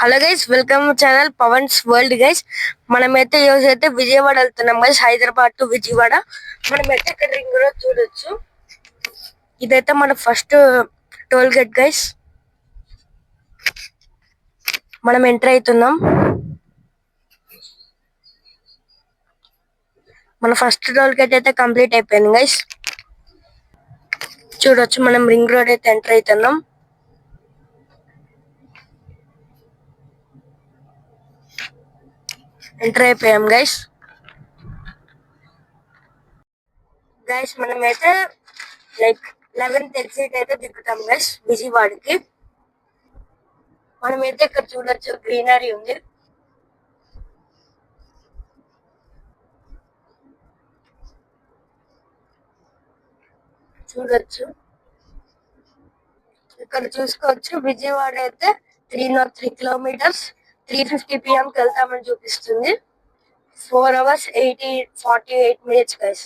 Hello guys, welcome channel Pavan's world guys. మనమైతే ఈరోజు అయితే విజయవాడ వెళ్తున్నాం గైస్. హైదరాబాద్ టు విజయవాడ. మనమైతే ఇక్కడ రింగ్ రోడ్ చూడొచ్చు. ఇదైతే మన ఫస్ట్ టోల్ గేట్ గైస్. మనం ఎంటర్ అవుతున్నాం. మన ఫస్ట్ టోల్ గేట్ అయితే కంప్లీట్ అయిపోయింది గైస్. చూడొచ్చు, మనం రింగ్ రోడ్ అయితే ఎంటర్ అవుతున్నాం. ఎంటర్ అయిపోయాం గైస్. మనమైతే లైక్ 11th ఎగ్జిట్ అయితే దిగుతాం గైస్ విజయవాడకి. మనమైతే ఇక్కడ చూడొచ్చు, గ్రీనరీ ఉంది. చూడొచ్చు, ఇక్కడ చూసుకోవచ్చు. విజయవాడ అయితే 303 కిలోమీటర్స్ 3:50 PM వెళ్తామని చూపిస్తుంది. 4 hours 48 minutes గైస్.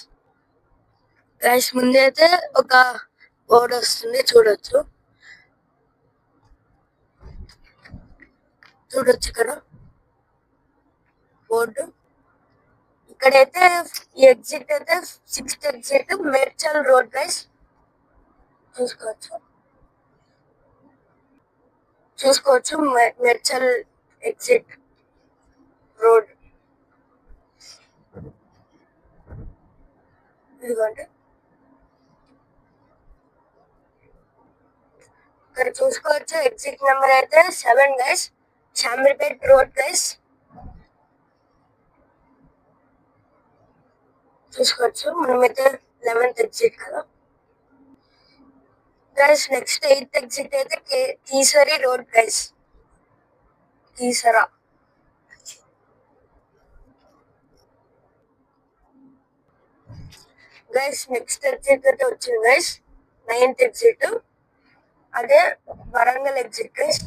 ముందు అయితే ఒక బోర్డు వస్తుంది, చూడొచ్చు. ఇక్కడ బోర్డు. ఇక్కడైతే ఈ ఎగ్జిట్ అయితే 6th exit Medchal road guys. చూసుకోవచ్చు మేడ్చల్ ఎగ్జిట్ రోడ్. ఇదిగోండి, ఇక్కడ చూసుకోవచ్చు. ఎగ్జిట్ నెంబర్ అయితే 7 గైస్. Shamirpet road guys. చూసుకోవచ్చు, మనమైతే 11th ఎగ్జిట్ కదా గైస్. నెక్స్ట్ 8th ఎగ్జిట్ అయితే Keesara road guys. Keesara. Next exit అయితే వచ్చింది గైస్, 9th ఎగ్జిట్. అదే వరంగల్ ఎగ్జిట్ గైస్.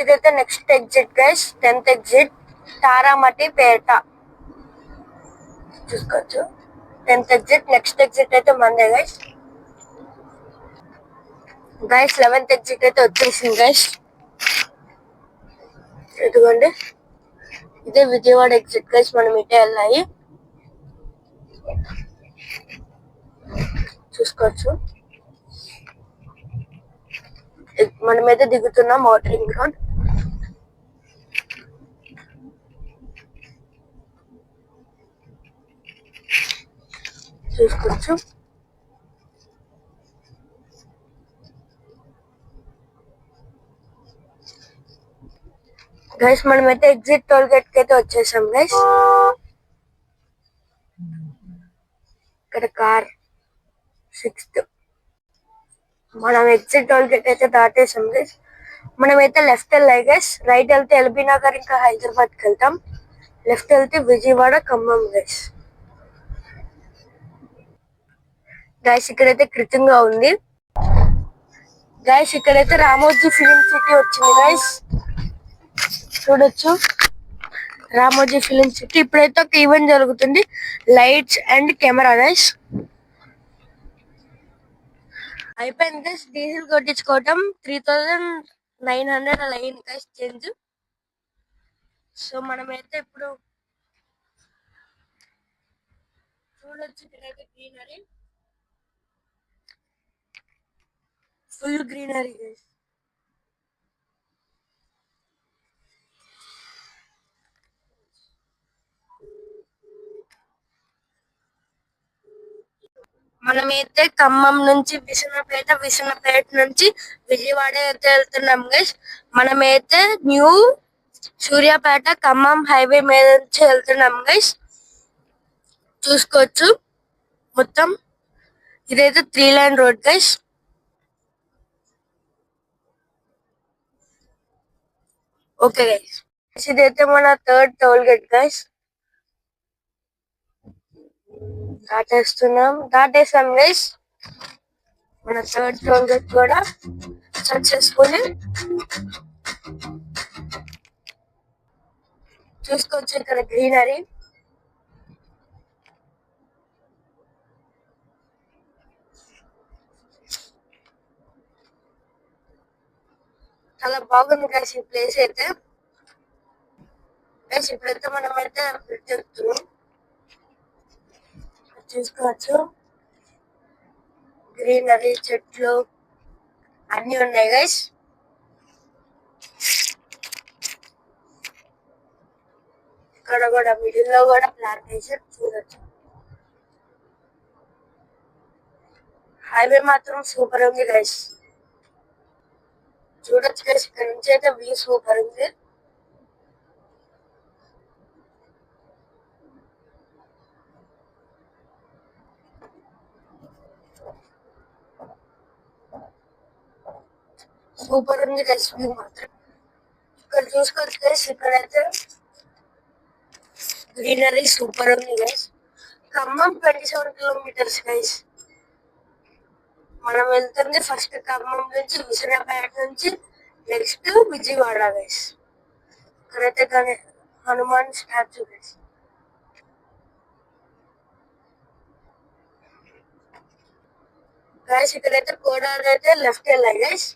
ఇదైతే next exit guys, 10th exit Taramatipet. చూసుకోవచ్చు, 10th ఎగ్జిట్. నెక్స్ట్ ఎగ్జిట్ అయితే మందే గైస్. 11th ఎగ్జిట్ అయితే వచ్చేసింది గైస్. ఇదిగోండి, ఇదే విజయవాడ ఎగ్జిట్ గైస్. మనం ఇటే వెళ్ళాలి. చూసుకోవచ్చు, మనమైతే దిగుతున్నాం అవుటర్ రింగ్ రోడ్. చూసుకోవచ్చు, మనమైతే ఎగ్జిట్ టోల్ గేట్ కి అయితే వచ్చేసాం గైస్. ఇక్కడ కార్ 6th. మనం ఎగ్జిట్ టోల్ గేట్ అయితే దాటేసాం గైస్. మనమైతే లెఫ్ట్ వెళ్ళాయి గైస్. రైట్ వెళ్తే ఎల్బీ నగర్ ఇంకా హైదరాబాద్ కి వెళ్తాం. లెఫ్ట్ వెళ్తే విజయవాడ, ఖమ్మం గైస్. ఇక్కడైతే కృతంగా ఉంది గైస్. ఇక్కడైతే రామోజీ ఫిలిం సిటీ వచ్చింది గైస్. చూడొచ్చు, రామోజీ ఫిలిం సిటీ. ఇప్పుడైతే ఒక ఈవెంట్ జరుగుతుంది, లైట్స్ అండ్ కెమెరా గైస్. అయిపోయింది గైస్. డీజిల్ కొట్టించుకోవటం 3900 అలా అయింది గైస్ చేంజ్. సో మనమైతే ఇప్పుడు చూడొచ్చు, ఇక్కడైతే గ్రీనరీ, ఫుల్ గ్రీనరీ గైస్. మనమైతే ఖమ్మం నుంచి విసన్నపేట నుంచి విజయవాడ అయితే వెళ్తున్నాం గైస్. మనమైతే న్యూ సూర్యాపేట ఖమ్మం హైవే మీద నుంచి వెళ్తున్నాం గైస్. చూసుకోవచ్చు మొత్తం. ఇదైతే 3-lane road guys. Okay guys, ఇదైతే మన 3rd టోల్ గేట్ గైస్. దాటేసాం గైస్. మన 3rd టోల్ గేట్ కూడా సక్సెస్ఫుల్. చూసుకోవచ్చు, ఇక్కడ గ్రీనరీ. చాలా బాగుంది గైస్ ఈ ప్లేస్ అయితే. గైస్ ఇప్పుడైతే మనం అయితే బ్రిడ్జ్ ఎక్కుతున్నాం. చూసుకోవచ్చు గ్రీనరీ, చెట్లు అన్ని ఉన్నాయి గైస్. ఇక్కడ కూడా మిడిల్ లో కూడా ప్లాంటేషన్ చూడొచ్చు. హైవే మాత్రం సూపర్ ఉంది గైస్. చూడొచ్చు గైస్, ఇక్కడ నుంచి అయితే వ్యూ సూపర్ ఉంది. సూపర్ ఉంది గైస్ వ్యూ మాత్రం. ఇక్కడ చూసుకోవచ్చు గైస్, ఇక్కడైతే గ్రీనరీ సూపర్ ఉంది గైస్. Khammam 27 kilometres guys. మనం వెళ్తుంది ఫస్ట్ ఖమ్మం నుంచి, విజయనగరం నుంచి నెక్స్ట్ విజయవాడ గైస్. ఇక్కడైతే కానీ హనుమాన్ స్టాచ్యూ గైస్. గైస్ ఇక్కడైతే కోడాలు అయితే లెఫ్ట్ వెళ్ళాయి గైస్.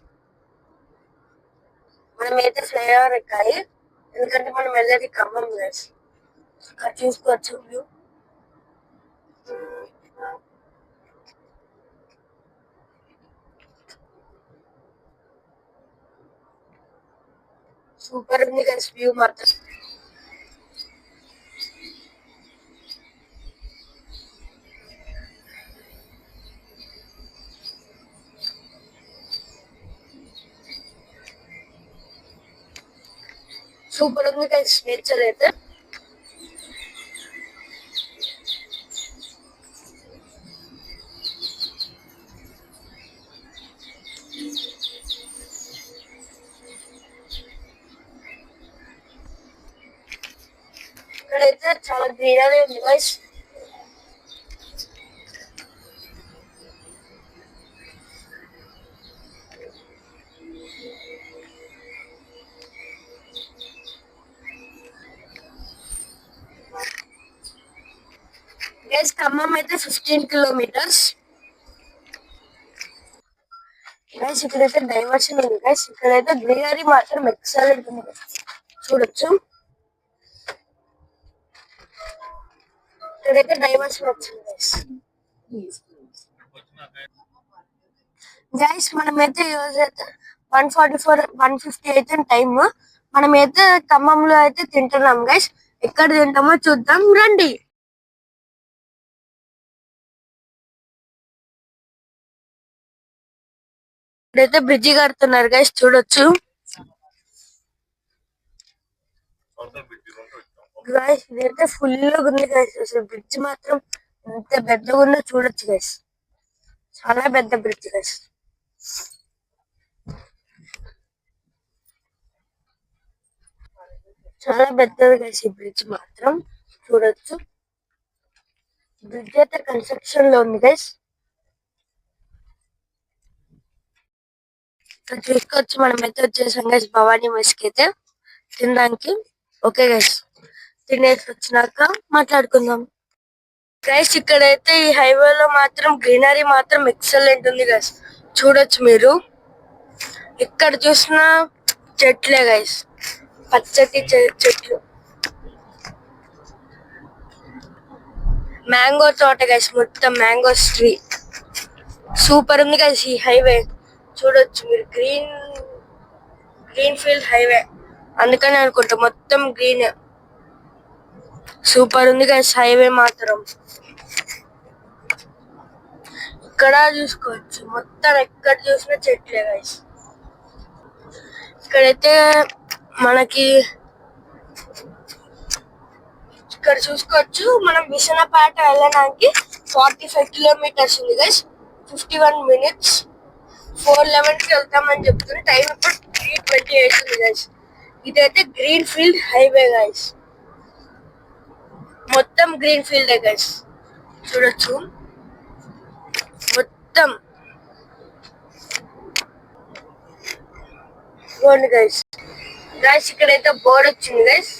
మనం అయితే ఫ్లైఓవర్ ఎక్కాలి, ఎందుకంటే మనం వెళ్ళేది ఖమ్మం గైస్. ఇక్కడ చూసుకోవచ్చు వ్యూ. సూపర్ ఉంది గైస్ వ్యూ మాత్రం. సూపర్ ఉంది గైస్ నేచర్ అయితే. ఇక్కడైతే చాలా గ్రీనరీ ఉంది గైస్. గైస్ ఖమ్మం అయితే 15 కిలోమీటర్స్ గైస్. ఇక్కడైతే డైవర్షన్ ఉంది గైస్. ఇక్కడైతే గ్రీనరీ మాత్రం ఎక్సలెంట్ ఉంది గైస్. చూడొచ్చు ఇక్కడైతే డైవర్షన్ వచ్చింది గైస్. గైస్ మనమైతే ఈరోజు అయితే 144 150 అయితే టైమ్. మనమైతే ఖమ్మంలో అయితే తింటున్నాం గైస్. ఎక్కడ తింటామో చూద్దాం రండి. ఇక్కడైతే బ్రిడ్జి కడుతున్నారు గైస్, చూడొచ్చు గైస్. ఇదైతే ఫుల్ ఉంది గైస్. అసలు బ్రిడ్జ్ మాత్రం ఎంత పెద్దగా ఉందో చూడొచ్చు గైస్. చాలా పెద్ద బ్రిడ్జ్ గైస్. చాలా పెద్దది గైస్ ఈ బ్రిడ్జ్ మాత్రం. చూడొచ్చు బ్రిడ్జ్ అయితే కన్స్ట్రక్షన్ లో ఉంది గైస్. ఇక్కడ చూసుకోవచ్చు మనం అయితే వచ్చేసాం గైస్ భవానీ మెస్ కి అయితే తినడానికి. ఓకే గైస్, తినేసి వచ్చినాక మాట్లాడుకుందాం గైస్. ఇక్కడైతే ఈ హైవేలో మాత్రం గ్రీనరీ మాత్రం ఎక్సలెంట్ ఉంది గైస్. చూడొచ్చు మీరు, ఎక్కడ చూసినా చెట్లే గైస్, పచ్చటి చెట్లు. మ్యాంగో తోట గైస్, మొత్తం మ్యాంగోస్ ట్రీ. సూపర్ ఉంది గైస్ ఈ హైవే. చూడొచ్చు మీరు, గ్రీన్ ఫీల్డ్ హైవే అందుకని అనుకుంటా మొత్తం గ్రీన్. సూపర్ ఉంది గైస్ హైవే మాత్రం. ఇక్కడ చూసుకోవచ్చు మొత్తం ఎక్కడ చూసినా చెట్లే గైస్. ఇక్కడైతే మనకి ఇక్కడ చూసుకోవచ్చు మనం విశాఖపేట వెళ్ళడానికి 45 కిలోమీటర్స్ ఉంది గైస్. 51 minutes. 4:11 కి వెళ్తామని చెప్తుంది. టైం ఇప్పుడు 3:28 ఉంది గైస్. ఇదైతే గ్రీన్ ఫీల్డ్ హైవే గైస్, మొత్తం గ్రీన్ ఫీల్డ్ గైస్. చూడొచ్చు మొత్తం గైస్. గైస్ ఇక్కడైతే బోర్డు వచ్చింది గైస్.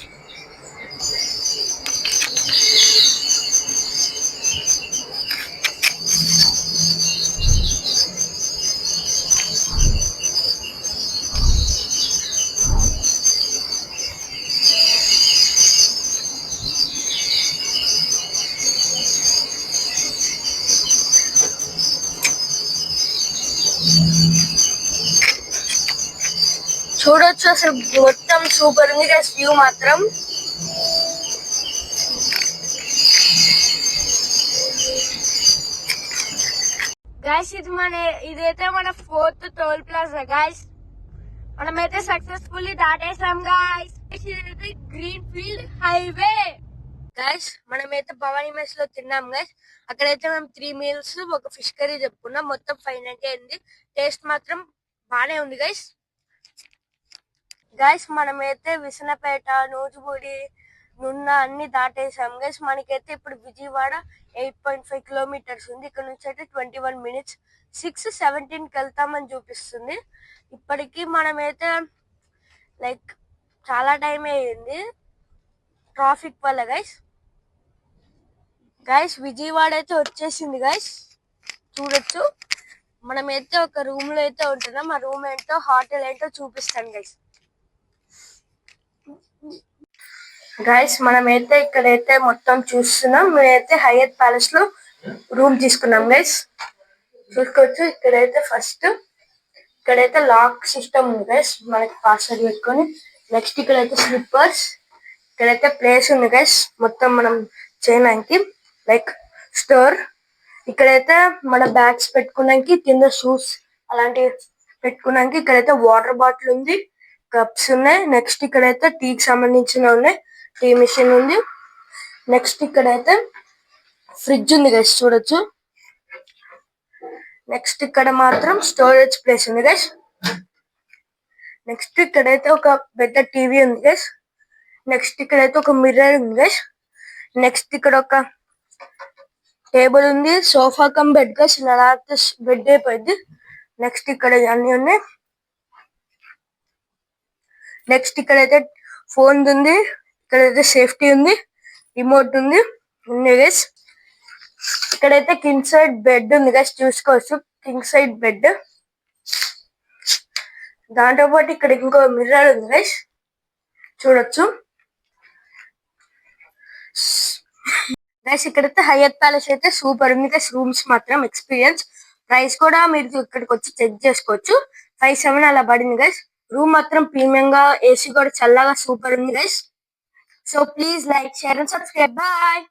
చూడొచ్చు అసలు మొత్తం సూపర్ ఉంది గైస్ వ్యూ మాత్రం. గైస్ ఇదైతే మన 4th టోల్ ప్లాజా గైస్. మనమైతే సక్సెస్ఫుల్లీ దాటేసాం గైస్. ఇదైతే గ్రీన్ ఫీల్డ్ హైవే గైస్. మనమైతే భవానీ మెస్ లో తిన్నాం గైస్. అక్కడైతే మేము 3 మీల్స్ ఒక ఫిష్ కర్రీ చెప్పుకున్నాం. మొత్తం 590 అయింది. టేస్ట్ మాత్రం బానే ఉంది గైస్. గైస్ మనమైతే విసనపేట, నూజిపూడి, నున్న అన్ని దాటేసాం గైస్. మనకైతే ఇప్పుడు విజయవాడ 8.5 కిలోమీటర్స్ ఉంది. ఇక్కడ నుంచి అయితే 21 మినిట్స్ 6:17కి వెళ్తామని చూపిస్తుంది. ఇప్పటికి మనమైతే లైక్ చాలా టైం అయ్యింది ట్రాఫిక్ వల్ల గైస్. గైస్ విజయవాడ అయితే వచ్చేసింది గైస్. చూడొచ్చు మనమైతే ఒక రూమ్ లో అయితే ఉంటున్నాం. ఆ రూమ్ ఏంటో హోటల్ ఏంటో చూపిస్తాను గైస్. గైస్ మనమైతే ఇక్కడైతే మొత్తం చూస్తున్నాం. మేమైతే హయత్ ప్యాలెస్ లో రూమ్ తీసుకున్నాం గైస్. చూసుకోవచ్చు ఇక్కడైతే ఫస్ట్ ఇక్కడైతే లాక్ సిస్టమ్ ఉంది గైస్. మనకి పాస్వర్డ్ పెట్టుకొని నెక్స్ట్ ఇక్కడైతే స్లిప్పర్స్, ఇక్కడైతే ప్లేస్ ఉంది గైస్ మొత్తం మనం చేయడానికి లైక్ స్టోర్. ఇక్కడైతే మన బ్యాగ్స్ పెట్టుకోవడానికి, కింద షూస్ అలాంటివి పెట్టుకోవడానికి. ఇక్కడైతే వాటర్ బాటిల్ ఉంది, కప్స్ ఉన్నాయి. నెక్స్ట్ ఇక్కడైతే టీకి సంబంధించిన ఉన్నాయి, టీ మిషన్ ఉంది. నెక్స్ట్ ఇక్కడైతే ఫ్రిడ్జ్ ఉంది గైస్ చూడొచ్చు. నెక్స్ట్ ఇక్కడ మాత్రం స్టోరేజ్ ప్లేస్ ఉంది గైస్. నెక్స్ట్ ఇక్కడైతే ఒక పెద్ద టీవీ ఉంది గైస్. నెక్స్ట్ ఇక్కడైతే ఒక మిర్రర్ ఉంది గైస్. నెక్స్ట్ ఇక్కడ ఒక టేబుల్ ఉంది, సోఫా కమ్ బెడ్ గైస్. ఇలా బెడ్ అయిపోయింది. నెక్స్ట్ ఇక్కడ అన్ని ఉన్నాయి. నెక్స్ట్ ఇక్కడైతే ఫోన్ ఉంది, ఇక్కడైతే సేఫ్టీ ఉంది, రిమోట్ ఉంది గైస్. ఇక్కడైతే కింగ్ సైడ్ బెడ్ ఉంది గైస్ చూసుకోవచ్చు. King side bed. దాంతో పాటు ఇక్కడ ఇంకో మిర్రర్ ఉంది గైస్ చూడొచ్చు. గైస్ ఇక్కడైతే హయత్ ప్యాలెస్ అయితే సూపర్ ఉంది గైస్. రూమ్స్ మాత్రం ఎక్స్పీరియన్స్. ప్రైస్ కూడా మీరు ఇక్కడికి వచ్చి చెక్ చేసుకోవచ్చు. 5,700 అలా పడింది గైస్. రూమ్ మాత్రం ప్రీమియం గా, ఏసీ కూడా చల్లగా సూపర్ ఉంది guys. So please like, share and subscribe. Bye.